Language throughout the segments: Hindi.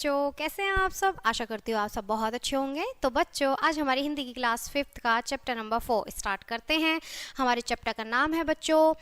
बच्चों, कैसे हैं आप सब। आशा करती हूँ आप सब बहुत अच्छे होंगे। तो बच्चों, आज हमारी हिंदी की क्लास 5th का चैप्टर नंबर 4 स्टार्ट करते हैं। हमारे चैप्टर का नाम है बच्चों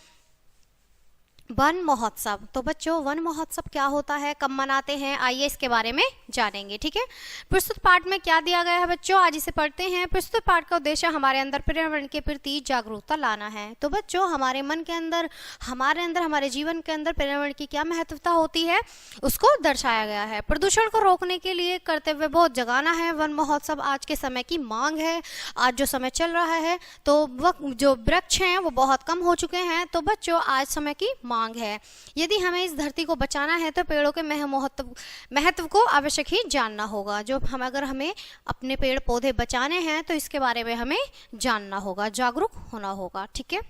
वन महोत्सव। तो बच्चों, वन महोत्सव क्या होता है, कब मनाते हैं, आइए इसके बारे में जानेंगे। ठीक है, प्रस्तुत पाठ में क्या दिया गया है बच्चों, आज इसे पढ़ते हैं। प्रस्तुत पाठ का उद्देश्य हमारे अंदर पर्यावरण के प्रति जागरूकता लाना है। तो बच्चों, हमारे मन के अंदर, हमारे जीवन के अंदर पर्यावरण की क्या महत्वता होती है, उसको दर्शाया गया है। प्रदूषण को रोकने के लिए कर्तव्य बोध जगाना है। वन महोत्सव आज के समय की मांग है। आज जो समय चल रहा है तो जो वृक्ष हैं वो बहुत कम हो चुके हैं। तो बच्चों, आज समय की मांग है। यदि हमें इस धरती को बचाना है तो पेड़ों के महत्व को आवश्यक ही जानना होगा। अगर हमें अपने पेड़ पौधे बचाने हैं तो इसके बारे में हमें जानना होगा, जागरूक होना होगा। ठीक है,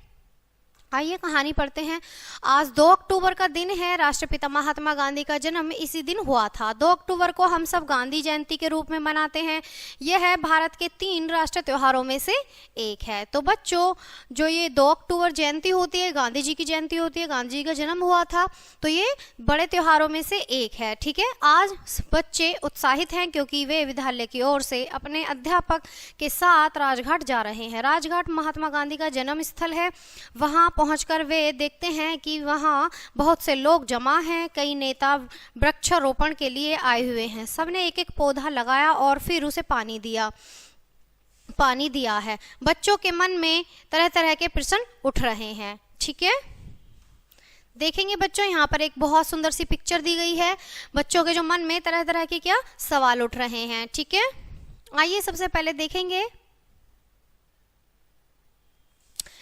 आइए कहानी पढ़ते हैं। आज 2 अक्टूबर का दिन है। राष्ट्रपिता महात्मा गांधी का जन्म इसी दिन हुआ था। 2 अक्टूबर को हम सब गांधी जयंती के रूप में मनाते हैं। यह है भारत के 3 राष्ट्रीय त्योहारों में से एक है। तो बच्चों, जो ये 2 अक्टूबर जयंती होती है, गांधी जी की जयंती होती है, गांधी जी का जन्म हुआ था, तो ये बड़े त्योहारों में से एक है। ठीक है, आज बच्चे उत्साहित हैं क्योंकि वे विद्यालय की ओर से अपने अध्यापक के साथ राजघाट जा रहे हैं। राजघाट महात्मा गांधी का जन्म स्थल है। वहाँ पहुंचकर वे देखते हैं कि वहां बहुत से लोग जमा हैं। कई नेता वृक्षारोपण के लिए आए हुए हैं। सबने एक एक पौधा लगाया और फिर उसे पानी दिया है। बच्चों के मन में तरह तरह के प्रश्न उठ रहे हैं। ठीक है, देखेंगे बच्चों, यहाँ पर एक बहुत सुंदर सी पिक्चर दी गई है। बच्चों के जो मन में तरह तरह के क्या सवाल उठ रहे हैं। ठीक है, आइए सबसे पहले देखेंगे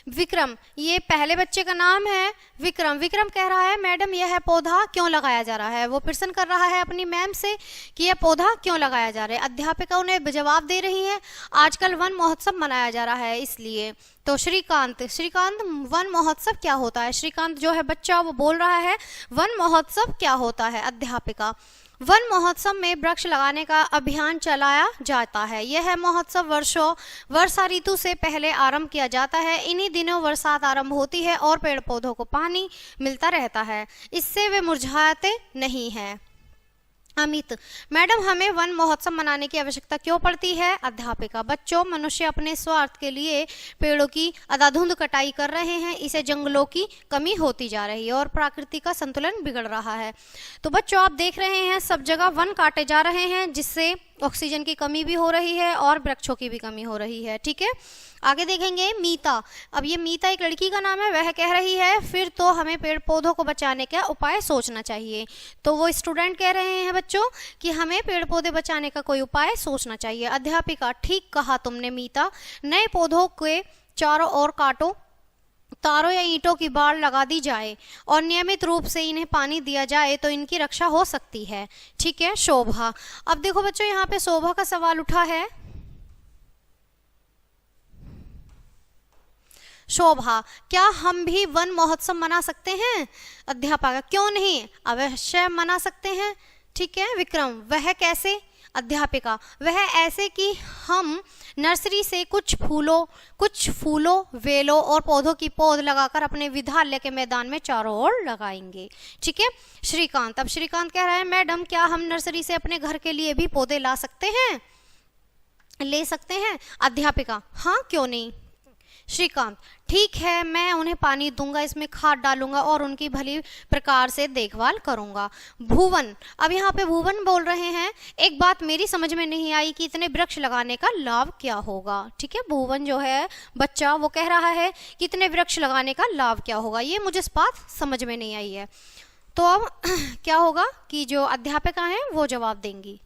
विक्रम। ये पहले बच्चे का नाम है विक्रम। विक्रम कह रहा है, मैडम यह पौधा क्यों लगाया जा रहा है। वो प्रश्न कर रहा है अपनी मैम से कि यह पौधा क्यों लगाया जा रहा है। अध्यापिका उन्हें जवाब दे रही है, आजकल वन महोत्सव मनाया जा रहा है इसलिए। तो श्रीकांत, वन महोत्सव क्या होता है। श्रीकांत जो है बच्चा, वो बोल रहा है वन महोत्सव क्या होता है। अध्यापिका, वन महोत्सव में वृक्ष लगाने का अभियान चलाया जाता है। यह महोत्सव वर्षा ऋतु से पहले आरंभ किया जाता है। इन्हीं दिनों बरसात आरंभ होती है और पेड़ पौधों को पानी मिलता रहता है, इससे वे मुरझाते नहीं हैं। अमित, मैडम हमें वन महोत्सव मनाने की आवश्यकता क्यों पड़ती है। अध्यापिका, बच्चों, मनुष्य अपने स्वार्थ के लिए पेड़ों की अंधाधुंध कटाई कर रहे हैं। इससे जंगलों की कमी होती जा रही है और प्रकृति का संतुलन बिगड़ रहा है। तो बच्चों, आप देख रहे हैं सब जगह वन काटे जा रहे हैं, जिससे ऑक्सीजन की कमी भी हो रही है और वृक्षों की भी कमी हो रही है। ठीक है, आगे देखेंगे मीता। अब ये मीता एक लड़की का नाम है। वह कह रही है, फिर तो हमें पेड़ पौधों को बचाने का उपाय सोचना चाहिए। तो वो स्टूडेंट कह रहे हैं बच्चों कि हमें पेड़ पौधे बचाने का कोई उपाय सोचना चाहिए। अध्यापिका, ठीक कहा तुमने मीता, नए पौधों के चारों ओर काटो, तारों या ईंटों की बाड़ लगा दी जाए और नियमित रूप से इन्हें पानी दिया जाए तो इनकी रक्षा हो सकती है। ठीक है, शोभा। अब देखो बच्चों, यहाँ पे शोभा का सवाल उठा है। शोभा, क्या हम भी वन महोत्सव मना सकते हैं। अध्यापक, क्यों नहीं, अवश्य मना सकते हैं। ठीक है, विक्रम, वह कैसे। अध्यापिका, वह ऐसे कि हम नर्सरी से कुछ फूलों वेलों और पौधों की पौध लगाकर अपने विद्यालय के मैदान में चारों ओर लगाएंगे। ठीक है, श्रीकांत। अब श्रीकांत कह रहा है, मैडम क्या हम नर्सरी से अपने घर के लिए भी पौधे ले सकते हैं। अध्यापिका, हाँ क्यों नहीं। श्रीकांत, ठीक है, मैं उन्हें पानी दूंगा, इसमें खाद डालूंगा और उनकी भली प्रकार से देखभाल करूंगा। भुवन, अब यहाँ पे भुवन बोल रहे हैं, एक बात मेरी समझ में नहीं आई कि इतने वृक्ष लगाने का लाभ क्या होगा। ठीक है, भुवन जो है बच्चा, वो कह रहा है कि इतने वृक्ष लगाने का लाभ क्या होगा, ये मुझे इस बात समझ में नहीं आई है। तो अब क्या होगा कि जो अध्यापिका हैं वो जवाब देंगी।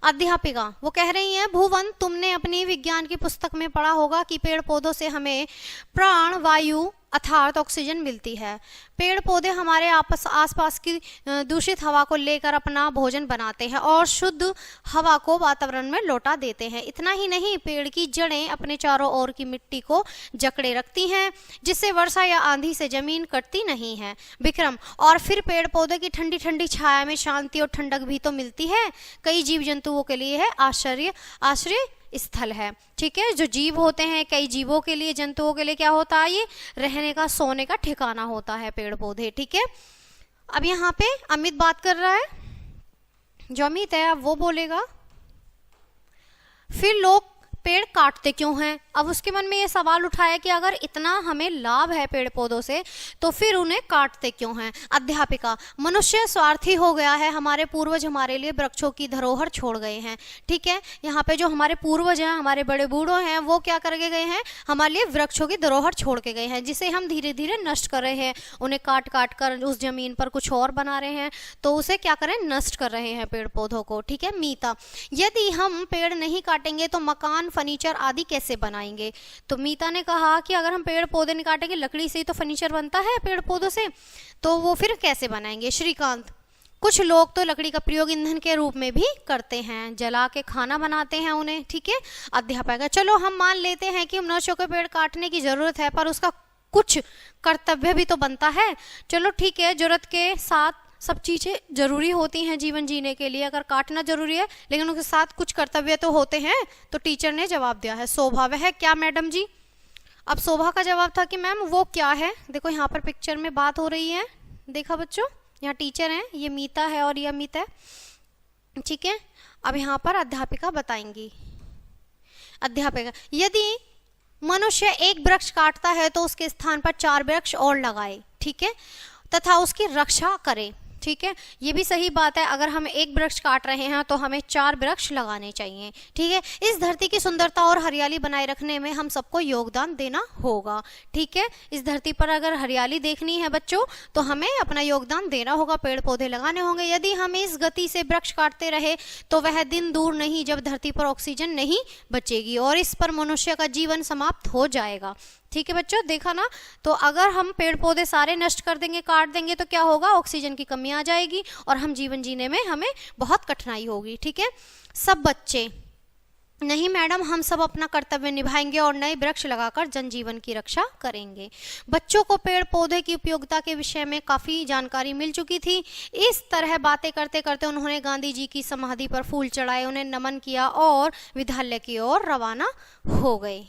अध्यापिका, वो कह रही हैं, भुवन, तुमने अपनी विज्ञान की पुस्तक में पढ़ा होगा कि पेड़ पौधों से हमें प्राण वायु अर्थात ऑक्सीजन मिलती है। पेड़ पौधे हमारे आसपास की दूषित हवा को लेकर अपना भोजन बनाते हैं और शुद्ध हवा को वातावरण में लौटा देते हैं। इतना ही नहीं, पेड़ की जड़ें अपने चारों ओर की मिट्टी को जकड़े रखती हैं, जिससे वर्षा या आंधी से जमीन कटती नहीं है। विक्रम, और फिर पेड़ पौधे की ठंडी ठंडी छाया में शांति और ठंडक भी तो मिलती है। कई जीव जंतुओं के लिए है आश्रय स्थल है। ठीक है, जो जीव होते हैं, कई जीवों के लिए, जंतुओं के लिए क्या होता है, ये रहने का, सोने का ठिकाना होता है पेड़ पौधे। ठीक है, अब यहाँ पे अमित बात कर रहा है। जो अमित है अब वो बोलेगा। फिर लोग पेड़ काटते क्यों हैं? अब उसके मन में ये सवाल उठाया कि अगर इतना हमें लाभ है पेड़ पौधों से तो फिर उन्हें काटते क्यों हैं? अध्यापिका, मनुष्य स्वार्थी हो गया है, हमारे पूर्वज हमारे लिए वृक्षों की धरोहर छोड़ गए हैं। ठीक है, यहाँ पे जो हमारे पूर्वज हैं, हमारे बड़े बूढ़ों हैं, वो क्या करके गए हैं? हमारे लिए वृक्षों की धरोहर छोड़ के गए हैं, जिसे हम धीरे धीरे नष्ट कर रहे हैं। उन्हें काट काट कर उस जमीन पर कुछ और बना रहे हैं, तो उसे क्या करें? नष्ट कर रहे हैं पेड़ पौधों को। ठीक है। मीता, यदि हम पेड़ नहीं काटेंगे तो मकान, फर्नीचर आदि कैसे बनाएंगे? तो मीता ने कहा कि अगर हम पेड़ पौधे नहीं काटेंगे, लकड़ी से ही तो फर्नीचर बनता है पेड़ पौधों से, तो वो फिर कैसे बनाएंगे? श्रीकांत, कुछ लोग तो लकड़ी का प्रयोग ईंधन के रूप में भी करते हैं, जला के खाना बनाते हैं उन्हें। ठीक है। अध्यापक, चलो हम मान लेते हैं कि मनुष्य को पेड़ काटने की जरूरत है, पर उसका कुछ कर्तव्य भी तो बनता है। चलो ठीक है, जरूरत के साथ सब चीजें जरूरी होती हैं जीवन जीने के लिए, अगर काटना जरूरी है लेकिन उसके साथ कुछ कर्तव्य तो होते हैं। तो टीचर ने जवाब दिया है। शोभा, वह क्या मैडम जी? अब शोभा का जवाब था कि मैम वो क्या है? देखो यहाँ पर पिक्चर में बात हो रही है, देखा बच्चों, यहाँ टीचर हैं, ये मीता है और ये अमित है। ठीक है। अब यहाँ पर अध्यापिका बताएंगी। अध्यापिका, यदि मनुष्य एक वृक्ष काटता है तो उसके स्थान पर 4 वृक्ष और लगाए, ठीक है, तथा उसकी रक्षा करे। ठीक है, ये भी सही बात है, अगर हम एक वृक्ष काट रहे हैं तो हमें 4 वृक्ष लगाने चाहिए। ठीक है। इस धरती की सुंदरता और हरियाली बनाए रखने में हम सबको योगदान देना होगा। ठीक है, इस धरती पर अगर हरियाली देखनी है बच्चों तो हमें अपना योगदान देना होगा, पेड़ पौधे लगाने होंगे। यदि हम इस गति से वृक्ष काटते रहे तो वह दिन दूर नहीं जब धरती पर ऑक्सीजन नहीं बचेगी और इस पर मनुष्य का जीवन समाप्त हो जाएगा। ठीक है बच्चों, देखा ना? तो अगर हम पेड़ पौधे सारे नष्ट कर देंगे, काट देंगे, तो क्या होगा? ऑक्सीजन की कमी आ जाएगी और हम जीवन जीने में हमें बहुत कठिनाई होगी। ठीक है। सब बच्चे, नहीं मैडम, हम सब अपना कर्तव्य निभाएंगे और नए वृक्ष लगाकर जनजीवन की रक्षा करेंगे। बच्चों को पेड़ पौधे की उपयोगिता के विषय में काफी जानकारी मिल चुकी थी। इस तरह बातें करते करते उन्होंने गांधी जी की समाधि पर फूल चढ़ाए, उन्हें नमन किया और विद्यालय की ओर रवाना हो गए।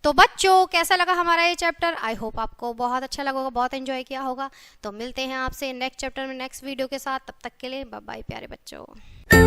तो बच्चों, कैसा लगा हमारा ये चैप्टर? आई होप आपको बहुत अच्छा लगा होगा, बहुत एंजॉय किया होगा। तो मिलते हैं आपसे नेक्स्ट चैप्टर में नेक्स्ट वीडियो के साथ। तब तक के लिए बाय बाय प्यारे बच्चों।